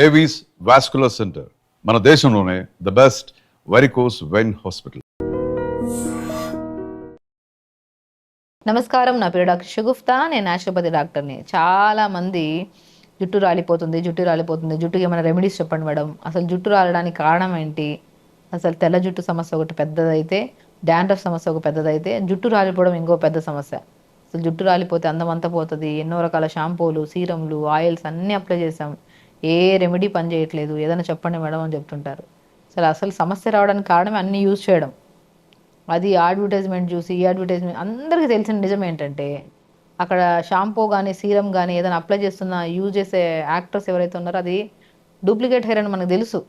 Avis vascular centre మన దేశంలోనే the best varicose vein hospital. నమస్కారం, నా పేరు డాక్టర్ షగుఫ్తా. నేను న్యాచురోపతి డాక్టర్ని. చాలా మంది జుట్టు రాలిపోతుంది, జుట్టుకి ఏమైనా రెమెడీస్ చెప్పండి మేడం, అసలు జుట్టు రాలడానికి కారణం ఏంటి, అసలు తెల్ల జుట్టు సమస్య ఒకటి పెద్దదైతే, డాండ్రఫ్ సమస్య ఒక పెద్దదైతే, జుట్టు రాలిపోవడం ఇంకో పెద్ద సమస్య. అసలు జుట్టు రాలిపోతే అందం అంతా పోతుంది, ఎన్నో రకాల షాంపూలు, సీరంలు, ఆయిల్స్ అన్నీ అప్లై చేసాం, ఏ రెమెడీ పని చేయట్లేదు, ఏదైనా చెప్పండి మేడం అని చెప్తుంటారు. అసలు సమస్య రావడానికి కారణం అన్నీ యూజ్ చేయడం. అది అడ్వర్టైజ్మెంట్ చూసి ఈ అడ్వర్టైజ్మెంట్ అందరికీ తెలిసిన నిజం ఏంటంటే, అక్కడ షాంపూ కానీ సీరం కానీ ఏదైనా అప్లై చేస్తున్న యూజ్ చేసే యాక్టర్స్ ఎవరైతే ఉన్నారో అది డూప్లికేట్ హెయిర్ అని మనకు తెలుసు.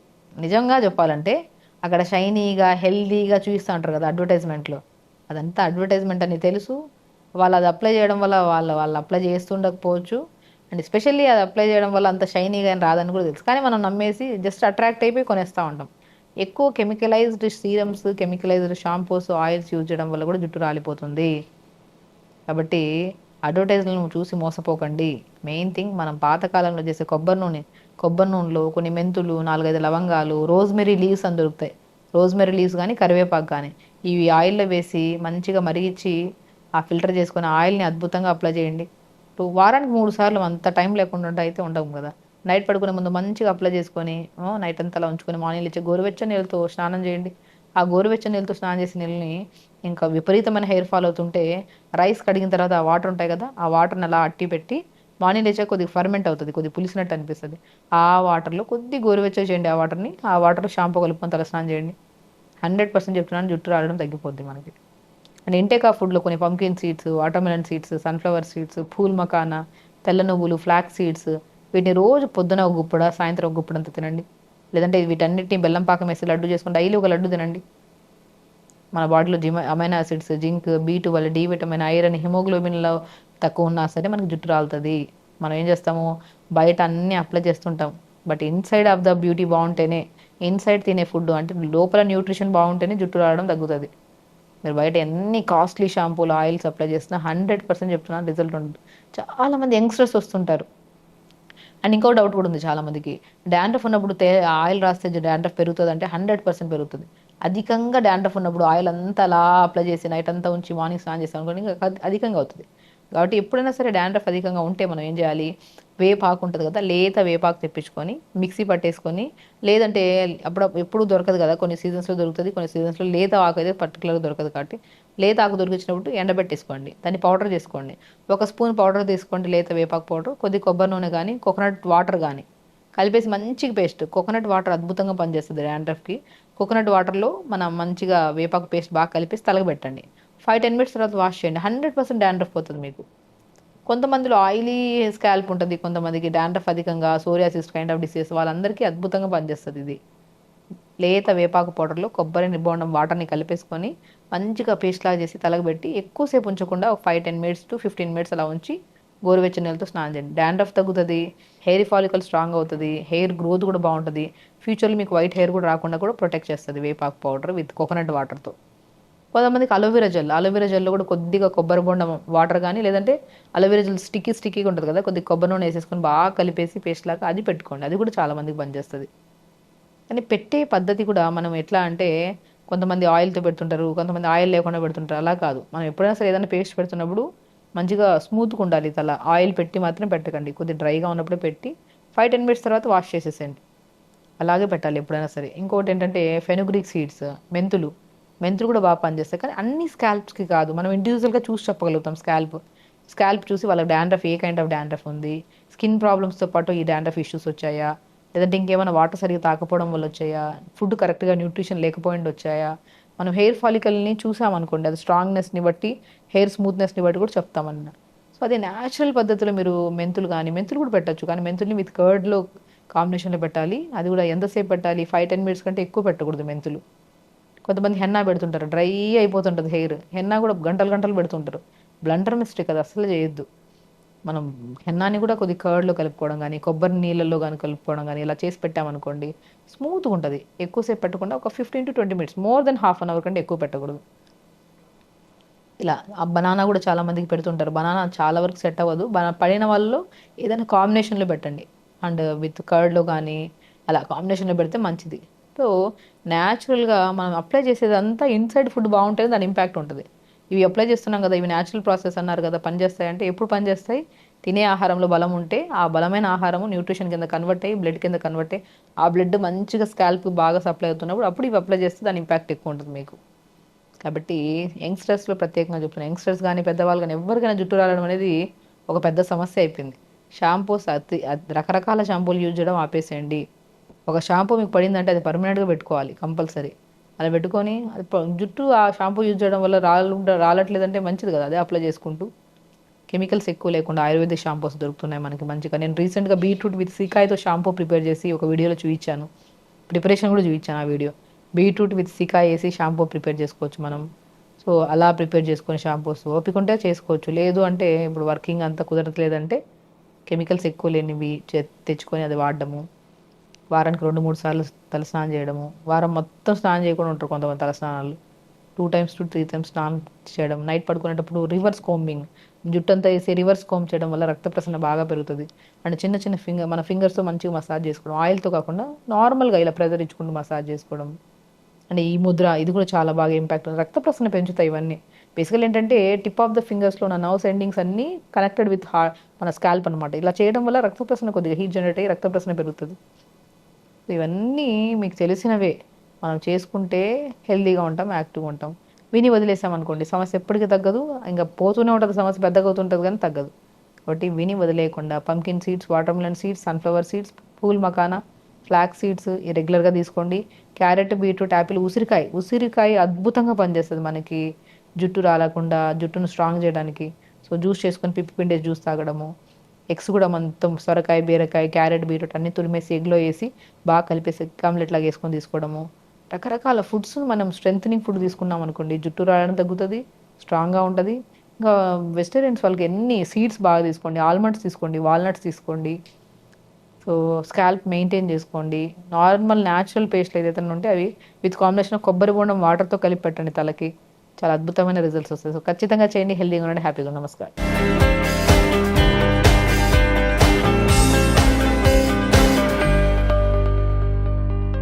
నిజంగా చెప్పాలంటే అక్కడ షైనీగా హెల్దీగా చూపిస్తూ ఉంటారు కదా అడ్వర్టైజ్మెంట్లో, అదంతా అడ్వర్టైజ్మెంట్ అని తెలుసు. వాళ్ళు అది అప్లై చేయడం వల్ల వాళ్ళు అప్లై చేస్తుండకపోవచ్చు, అండ్ ఎస్పెషల్లీ అది అప్లై చేయడం వల్ల అంత షైనీగా అని రాదని కూడా తెలుసు. కానీ మనం నమ్మేసి జస్ట్ అట్రాక్ట్ అయిపోయి కొనేస్తూ ఉంటాం. ఎక్కువ chemicalised serums, chemicalised shampoos, oils use చేయడం వల్ల కూడా జుట్టు రాలిపోతుంది. కాబట్టి అడ్వర్టైజ్లను చూసి మోసపోకండి. మెయిన్ థింగ్, మనం పాతకాలంలో చేసే కొబ్బరి నూనెలో కొన్ని మెంతులు, 4-5 లవంగాలు, రోజ్మెరీ లీవ్స్ అని దొరుకుతాయి. రోజ్మెరీ లీవ్స్ కానీ కరివేపాకు కానీ ఇవి ఆయిల్లో వేసి మంచిగా మరిగించి ఆ ఫిల్టర్ చేసుకొని ఆయిల్ని అద్భుతంగా అప్లై చేయండి. వారానికి 3 సార్లు, అంత టైం లేకుండా అయితే ఉండము కదా. నైట్ పడుకునే ముందు మంచిగా అప్లై చేసుకొని నైట్ అంతా అలా ఉంచుకొని మార్నింగ్ లేచి గోరువెచ్చని నీళ్ళతో స్నానం చేయండి. ఆ గోరువెచ్చని నీళ్ళతో స్నానం చేసిన నీళ్ళని ఇంకా విపరీతమైన హెయిర్ ఫాల్ అవుతుంటే రైస్ కడిగిన తర్వాత ఆ వాటర్ ఉంటాయి కదా, ఆ వాటర్ని అలా అట్టి పెట్టి మార్నింగ్ లేచా కొద్దిగా ఫర్మెంట్ అవుతుంది, కొద్దిగా పులిసినట్టు అనిపిస్తుంది. ఆ వాటర్లో కొద్ది గోరువెచ్చగా చేయండి. ఆ వాటర్లో షాంపూ కలుపుకొని తల స్నానం చేయండి. 100% చెప్తున్నాను, జుట్టు రావడం తగ్గిపోద్ది మనకి. అండ్ ఇంటేక్ ఆ ఫుడ్లో కొన్ని pumpkin seeds, watermelon seeds, sunflower seeds, phool makhana, తెల్ల నువ్వులు, ఫ్లాక్స్ సీడ్స్, వీటిని రోజు పొద్దున ఒక గుప్పడ, సాయంత్రం ఒక గుప్పడంత తినండి. లేదంటే వీటన్నిటిని బెల్లం పాకం వేసి లడ్డు చేసుకుని డైలీ ఒక లడ్డు తినండి. మన బాడీలో amino acids, zinc, B12, D vitamin, iron, హిమోగ్లోబిన్లో తక్కువ ఉన్నా సరే మనకి జుట్టు రాలుతుంది. మనం ఏం చేస్తాము, బయట అన్నీ అప్లై చేస్తుంటాం, but inside of the beauty బాగుంటేనే, ఇన్సైడ్ తినే ఫుడ్ అంటే లోపల న్యూట్రిషన్ బాగుంటేనే జుట్టు రావడం తగ్గుతుంది. మీరు బయట ఎన్ని కాస్ట్లీ షాంపూలు, ఆయిల్స్ అప్లై చేసినా 100% చెప్తున్నాను రిజల్ట్ ఉంటుంది. చాలామంది యంగ్స్టర్స్ వస్తుంటారు. అండ్ ఇంకో డౌట్ కూడా ఉంది చాలామందికి, డాండ్రఫ్ ఉన్నప్పుడు ఆయిల్ రాస్తే డాండ్రఫ్ పెరుగుతుంది అంటే 100% పెరుగుతుంది. అధికంగా డాండ్రఫ్ ఉన్నప్పుడు ఆయిల్ అంతా అలా అప్లై చేసి నైట్ అంతా ఉంచి మార్నింగ్ స్నానం చేస్తాం అనుకోండి, ఇంకా అధికంగా అవుతుంది. కాబట్టి ఎప్పుడైనా సరే డాండ్రఫ్ అధికంగా ఉంటే మనం ఏం చేయాలి, వేపాకు ఉంటుంది కదా, లేత వేపాకు తెప్పించుకొని మిక్సీ పట్టేసుకొని, లేదంటే ఎప్పుడు దొరకదు కదా, కొన్ని సీజన్స్లో దొరుకుతుంది, కొన్ని సీజన్స్లో లేత ఆకు అయితే పర్టికులర్గా దొరకదు. కాబట్టి లేత ఆకు దొరికినప్పుడు ఎండబెట్టేసుకోండి, దాన్ని పౌడర్ చేసుకోండి. 1 స్పూన్ పౌడర్ తీసుకోండి, లేత వేపాకు పౌడర్, కొద్ది కొబ్బరి నూనె కానీ కోకోనట్ వాటర్ కానీ కలిపేసి మంచిగా పేస్ట్. కోకోనట్ వాటర్ అద్భుతంగా పనిచేస్తుంది డాండ్రఫ్కి. కోకోనట్ వాటర్లో మనం మంచిగా వేపాకు పేస్ట్ బాగా కలిపేసి తలగబెట్టండి. 5-10 మినిట్స్ తర్వాత వాష్ చేయండి. 100% డాండ్రఫ్ పోతుంది మీకు. కొంతమందిలో ఆయిలీ స్కాల్ప్ ఉంటుంది, కొంతమందికి డాండ్రఫ్ అధికంగా, సోరియాసిస్ కైండ్ ఆఫ్ డిసీజ్, వాళ్ళందరికీ అద్భుతంగా పనిచేస్తుంది ఇది. లేత వేపాకు పౌడర్లో కొబ్బరి బోండం వాటర్ని కలిపేసుకొని మంచిగా పేస్ట్ లాగా చేసి తలగబెట్టి ఎక్కువసేపు ఉంచకుండా ఒక 5-10 మినిట్స్ టు 15 మినిట్స్ అలా ఉంచి గోరువెచ్చని నీళ్ళతో స్నానం చేయండి. డాండ్రఫ్ తగ్గుతుంది, హెయిర్ ఫాలికల్ స్ట్రాంగ్ అవుతుంది, హెయిర్ గ్రోత్ కూడా బాగుంటుంది. ఫ్యూచర్లో మీకు వైట్ హెయిర్ కూడా రాకుండా కూడా ప్రొటెక్ట్ చేస్తుంది వేపాకు పౌడర్ విత్ కోకోనట్ వాటర్తో. కొంతమందికి అలోవెరా జెల్లో కూడా కొద్దిగా కొబ్బరి బొండం వాటర్ కానీ, లేదంటే అలోవెరా జెల్ స్టిక్కీగా ఉంటుంది కదా, కొద్దిగా కొబ్బరి నూనె వేసేసుకొని బాగా కలిపేసి పేస్ట్ లాగా అది పెట్టుకోండి. అది కూడా చాలామందికి పనిచేస్తుంది. కానీ పెట్టే పద్ధతి కూడా మనం ఎట్లా అంటే, కొంతమంది ఆయిల్తో పెడుతుంటారు, కొంతమంది ఆయిల్ లేకుండా పెడుతుంటారు. అలా కాదు, మనం ఎప్పుడైనా సరే ఏదైనా పేస్ట్ పెడుతున్నప్పుడు మంచిగా స్మూత్గా ఉండాలి తల. ఆయిల్ పెట్టి మాత్రం పెట్టకండి, కొద్దిగా డ్రైగా ఉన్నప్పుడే పెట్టి 5-10 మినిట్స్ తర్వాత వాష్ చేసేసేయండి. అలాగే పెట్టాలి ఎప్పుడైనా సరే. ఇంకోటి ఏంటంటే ఫెనుగ్రీక్ సీడ్స్, మెంతులు కూడా బాగా పనిచేస్తాయి. కానీ అన్ని స్కాల్ప్స్కి కాదు, మనం ఇండివిజువల్గా చూసి చెప్పగలుగుతాం. స్కాల్ప్ చూసి వాళ్ళకి dandruff, A kind of dandruff ఉంది, స్కిన్ ప్రాబ్లమ్స్తో పాటు ఈ డాండ్రఫ్ ఇష్యూస్ వచ్చాయా, లేదంటే ఇంకేమైనా వాటర్ సరిగ్గా తాకపోవడం వల్ల వచ్చాయా, ఫుడ్ కరెక్ట్గా న్యూట్రిషన్ లేకపోయింది వచ్చాయా. మనం హెయిర్ ఫాలికల్ని చూసామనుకోండి, అది స్ట్రాంగ్నెస్ని బట్టి, హెయిర్ స్మూత్నెస్ని బట్టి కూడా చెప్తామన్న. సో అదే న్యాచురల్ పద్ధతిలో మీరు మెంతులు కూడా పెట్టచ్చు, కానీ మెంతుల్ని విత్ కర్డ్లో కాంబినేషన్లో పెట్టాలి. అది కూడా ఎంతసేపు పెట్టాలి, 5-10 మినిట్స్ కంటే ఎక్కువ పెట్టకూడదు మెంతులు. కొంతమంది హెన్నా పెడుతుంటారు, డ్రై అయిపోతుంటుంది హెయిర్, హెన్నా కూడా గంటలు పెడుతుంటారు. బ్లండర్ మిస్టేక్, అది అసలు చేయొద్దు. మనం హెన్నాని కూడా కొద్ది కర్డ్లో కలుపుకోవడం కానీ, కొబ్బరి నీళ్ళల్లో కానీ కలుపుకోవడం కానీ ఇలా చేసి పెట్టామనుకోండి, స్మూత్గా ఉంటుంది. ఎక్కువసేపు పెట్టకుండా ఒక 15-20 minutes, more than half an hour కంటే ఎక్కువ పెట్టకూడదు. ఇలా బనానా కూడా చాలా మందికి పెడుతుంటారు. బనానా చాలా వరకు సెట్ అవ్వదు. పడిన వాళ్ళలో ఏదైనా కాంబినేషన్లో పెట్టండి. అండ్ విత్ కర్డ్లో కానీ అలా కాంబినేషన్లో పెడితే మంచిది. సో న్యాచురల్గా మనం అప్లై చేసేదంతా ఇన్సైడ్ ఫుడ్ బాగుంటుంది, దాని ఇంపాక్ట్ ఉంటుంది. ఇవి అప్లై చేస్తున్నాం కదా, ఇవి న్యాచురల్ ప్రాసెస్ అన్నారు కదా, పనిచేస్తాయి అంటే ఎప్పుడు పనిచేస్తాయి? తినే ఆహారంలో బలం ఉంటే ఆ బలమైన ఆహారము న్యూట్రిషన్ కింద కన్వర్ట్ అయ్యి బ్లడ్ కింద కన్వర్ట్ అయ్యి ఆ బ్లడ్ మంచిగా స్కాల్ప్ బాగా సప్లై అవుతున్నప్పుడు అప్పుడు ఇవి అప్లై చేస్తే దాని ఇంపాక్ట్ ఎక్కువ ఉంటుంది మీకు. కాబట్టి యంగ్స్టర్స్లో ప్రత్యేకంగా చెప్తున్నాను, యంగ్స్టర్స్ కానీ పెద్దవాళ్ళు కానీ ఎవరికైనా జుట్టు రాలడం అనేది ఒక పెద్ద సమస్య అయిపోయింది. షాంపూస్ రకరకాల షాంపూలు యూజ్ చేయడం ఆపేసేయండి. ఒక షాంపూ మీకు పడిందంటే అది పర్మనెంట్గా పెట్టుకోవాలి కంపల్సరీ. అలా పెట్టుకొని అది జుట్టు ఆ షాంపూ యూజ్ చేయడం వల్ల రాలట్లేదంటే మంచిది కదా, అదే అప్లై చేసుకుంటూ కెమికల్స్ ఎక్కువ లేకుండా ఆయుర్వేదిక్ షాంపూస్ దొరుకుతున్నాయి మనకి మంచిగా. నేను రీసెంట్గా బీట్రూట్ విత్ సీకాయతో షాంపూ ప్రిపేర్ చేసి ఒక వీడియోలో చూపించాను, ప్రిపరేషన్ కూడా చూపించాను ఆ వీడియో. బీట్రూట్ విత్ సీకాయ వేసి షాంపూ ప్రిపేర్ చేసుకోవచ్చు మనం. సో అలా ప్రిపేర్ చేసుకొని షాంపూస్ ఓపిక ఉంటే చేసుకోవచ్చు, లేదు అంటే ఇప్పుడు వర్కింగ్ అంతా కుదరట్లేదంటే కెమికల్స్ ఎక్కువ లేనివి తెచ్చుకొని అది వాడడము. వారానికి 2-3 సార్లు తలస్నానం చేయడము, వారం మొత్తం స్నానం చేయకుండా ఉంటారు కొంతమంది, తలస్నానాలు 2 times to 3 times స్నానం చేయడం, నైట్ పడుకునేటప్పుడు రివర్స్ కోంబింగ్, జుట్టు అంతా వేసి రివర్స్ కోంబ్ చేయడం వల్ల రక్త ప్రసరణ బాగా పెరుగుతుంది. అండ్ చిన్న చిన్న మన ఫింగర్స్తో మంచిగా మసాజ్ చేసుకోవడం, ఆయిల్తో కాకుండా నార్మల్గా ఇలా ప్రెజర్ ఇచ్చుకుంటూ మసాజ్ చేసుకోవడం. అండ్ ఈ ముద్ర ఇది కూడా చాలా బాగా ఇంపాక్ట్ ఉంది, రక్త ప్రసరణ పెంచుతాయి ఇవన్నీ. బేసికల్ ఏంటంటే టిప్ ఆఫ్ ద ఫింగర్స్లో ఉన్న నర్వ్స్ ఎండింగ్స్ అన్నీ కనెక్టెడ్ విత్ మన స్కాల్ప్ అనమాట. ఇలా చేయడం వల్ల రక్త ప్రసరణ కొద్దిగా హీట్ జనరేట్ అయ్యి రక్త ప్రసరణ పెరుగుతుంది. ఇవన్నీ మీకు తెలిసినవే, మనం చేసుకుంటే హెల్తీగా ఉంటాం, యాక్టివ్గా ఉంటాం. విని వదిలేసామనుకోండి సమస్య ఎప్పటికీ తగ్గదు, ఇంకా పోతూనే ఉంటుంది సమస్య, పెద్దగా అవుతుంటుంది కానీ తగ్గదు. కాబట్టి విని వదిలేయకుండా pumpkin seeds, watermelon seeds, sunflower seeds, phool makhana, flax seeds రెగ్యులర్గా తీసుకోండి. క్యారెట్, బీట్రూట్, యాపిల్, ఉసిరికాయ అద్భుతంగా పనిచేస్తుంది మనకి జుట్టు రాలకుండా, జుట్టును స్ట్రాంగ్ చేయడానికి. సో జ్యూస్ చేసుకొని పిప్పి పిండేసి జ్యూస్ తాగడము. ఎగ్స్ కూడా మొత్తం సొరకాయ, బీరకాయ, క్యారెట్, బీట్రూట్ అన్నీ తురిమేసి ఎగ్లో వేసి బాగా కలిపేసి ఆమ్లెట్ లాగా వేసుకొని తీసుకోవడము. రకరకాల ఫుడ్స్ మనం స్ట్రెంథనింగ్ ఫుడ్ తీసుకున్నాం అనుకోండి, జుట్టు రావడం తగ్గుతుంది, స్ట్రాంగ్గా ఉంటుంది. ఇంకా వెజిటేరియన్స్ వాళ్ళకి ఎన్ని సీడ్స్ బాగా తీసుకోండి, ఆల్మండ్స్ తీసుకోండి, వాల్నట్స్ తీసుకోండి. సో స్కాల్ప్ మెయింటైన్ చేసుకోండి. నార్మల్ న్యాచురల్ పేస్ట్లు ఏదైతే ఉంటే అవి విత్ కాంబినేషన్ ఆఫ్ కొబ్బరి బోండం వాటర్తో కలిపి పెట్టండి తలకి, చాలా అద్భుతమైన రిజల్ట్స్ వస్తాయి. సో ఖచ్చితంగా చేయండి, హెల్తీగా ఉండండి, హ్యాపీగా. నమస్కారం.